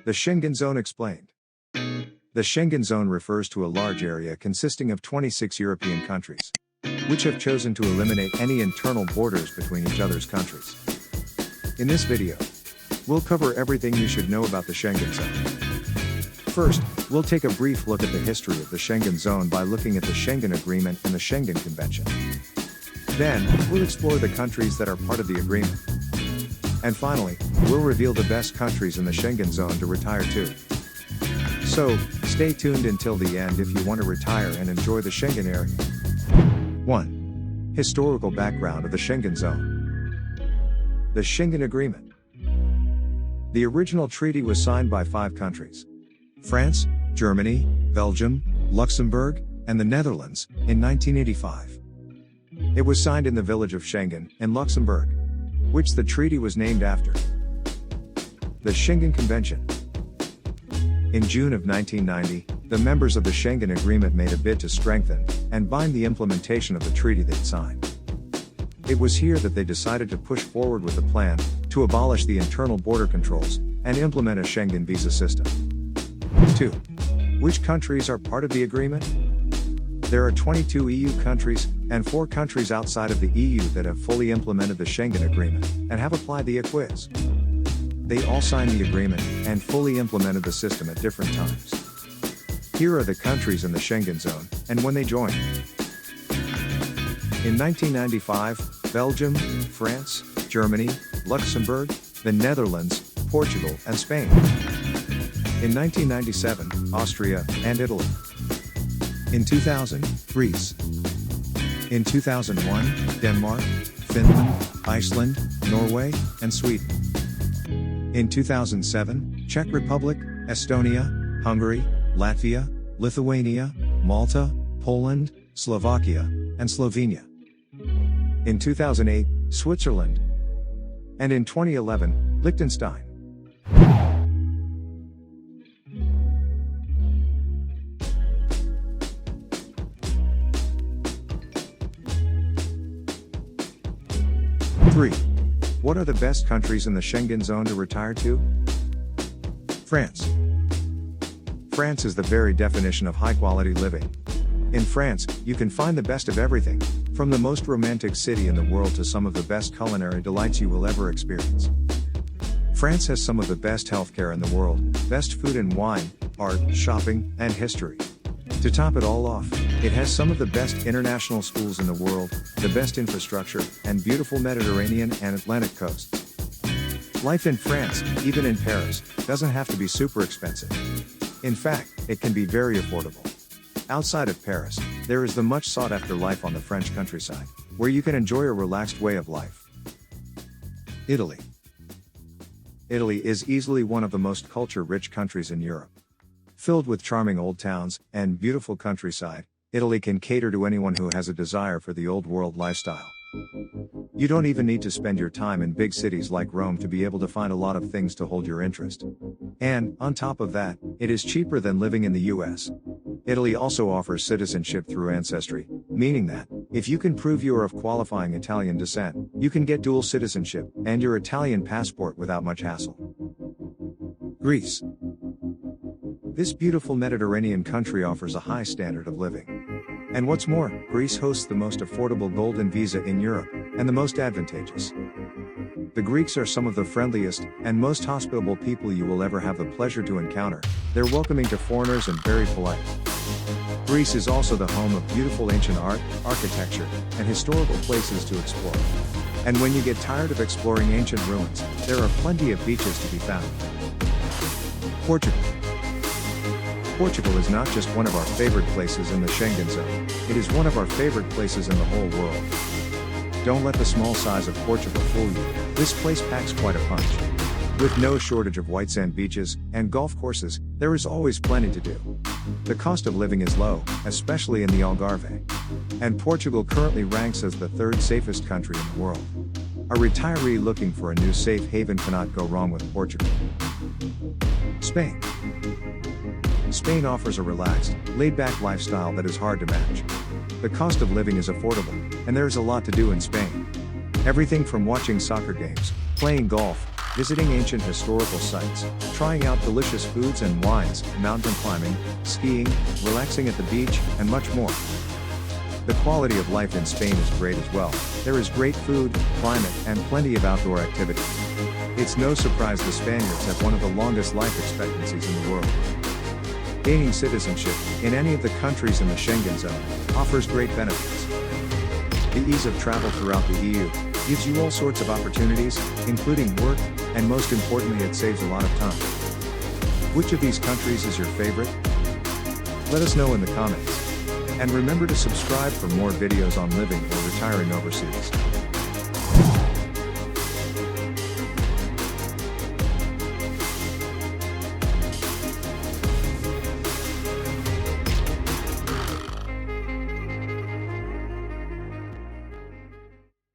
The Schengen Zone explained. The Schengen Zone refers to a large area consisting of 26 European countries, which have chosen to eliminate any internal borders between each other's countries. In this video, we'll cover everything you should know about the Schengen Zone. First, we'll take a brief look at the history of the Schengen Zone by looking at the Schengen Agreement and the Schengen Convention. Then, we'll explore the countries that are part of the agreement. And finally, we'll reveal the best countries in the Schengen Zone to retire to. So, stay tuned until the end if you want to retire and enjoy the Schengen area. 1. Historical background of the Schengen Zone. The Schengen Agreement. The original treaty was signed by 5 countries: France, Germany, Belgium, Luxembourg, and the Netherlands, in 1985. It was signed in the village of Schengen, in Luxembourg, which the treaty was named after. The Schengen Convention. In June of 1990, the members of the Schengen Agreement made a bid to strengthen and bind the implementation of the treaty they'd signed. It was here that they decided to push forward with a plan to abolish the internal border controls and implement a Schengen visa system. 2. Which countries are part of the agreement? There are 22 EU countries and 4 countries outside of the EU that have fully implemented the Schengen Agreement and have applied the acquis. They all signed the agreement and fully implemented the system at different times. Here are the countries in the Schengen Zone and when they joined. In 1995, Belgium, France, Germany, Luxembourg, the Netherlands, Portugal, and Spain. In 1997, Austria and Italy. In 2000, Greece. In 2001, Denmark, Finland, Iceland, Norway, and Sweden. In 2007, Czech Republic, Estonia, Hungary, Latvia, Lithuania, Malta, Poland, Slovakia, and Slovenia. In 2008, Switzerland. And in 2011, Liechtenstein. 3. What are the best countries in the Schengen Zone to retire to? France. France is the very definition of high-quality living. In France, you can find the best of everything, from the most romantic city in the world to some of the best culinary delights you will ever experience. France has some of the best healthcare in the world, best food and wine, art, shopping, and history. To top it all off, it has some of the best international schools in the world, the best infrastructure, and beautiful Mediterranean and Atlantic coasts. Life in France, even in Paris, doesn't have to be super expensive. In fact, it can be very affordable. Outside of Paris, there is the much sought-after life on the French countryside, where you can enjoy a relaxed way of life. Italy. Italy is easily one of the most culture-rich countries in Europe. Filled with charming old towns and beautiful countryside, Italy can cater to anyone who has a desire for the old world lifestyle. You don't even need to spend your time in big cities like Rome to be able to find a lot of things to hold your interest. And, on top of that, it is cheaper than living in the US. Italy also offers citizenship through ancestry, meaning that, if you can prove you are of qualifying Italian descent, you can get dual citizenship and your Italian passport without much hassle. Greece. This beautiful Mediterranean country offers a high standard of living. And what's more, Greece hosts the most affordable golden visa in Europe, and the most advantageous. The Greeks are some of the friendliest and most hospitable people you will ever have the pleasure to encounter. They're welcoming to foreigners and very polite. Greece is also the home of beautiful ancient art, architecture, and historical places to explore. And when you get tired of exploring ancient ruins, there are plenty of beaches to be found. Portugal. Portugal is not just one of our favorite places in the Schengen Zone, it is one of our favorite places in the whole world. Don't let the small size of Portugal fool you, this place packs quite a punch. With no shortage of white sand beaches and golf courses, there is always plenty to do. The cost of living is low, especially in the Algarve. And Portugal currently ranks as the 3rd safest country in the world. A retiree looking for a new safe haven cannot go wrong with Portugal. Spain. Spain offers a relaxed, laid-back lifestyle that is hard to match. The cost of living is affordable, and there is a lot to do in Spain. Everything from watching soccer games, playing golf, visiting ancient historical sites, trying out delicious foods and wines, mountain climbing, skiing, relaxing at the beach, and much more. The quality of life in Spain is great as well. There is great food, climate, and plenty of outdoor activities. It's no surprise the Spaniards have one of the longest life expectancies in the world. Gaining citizenship in any of the countries in the Schengen zone offers great benefits. The ease of travel throughout the EU gives you all sorts of opportunities, including work, and most importantly, it saves a lot of time. Which of these countries is your favorite? Let us know in the comments. And remember to subscribe for more videos on living or retiring overseas.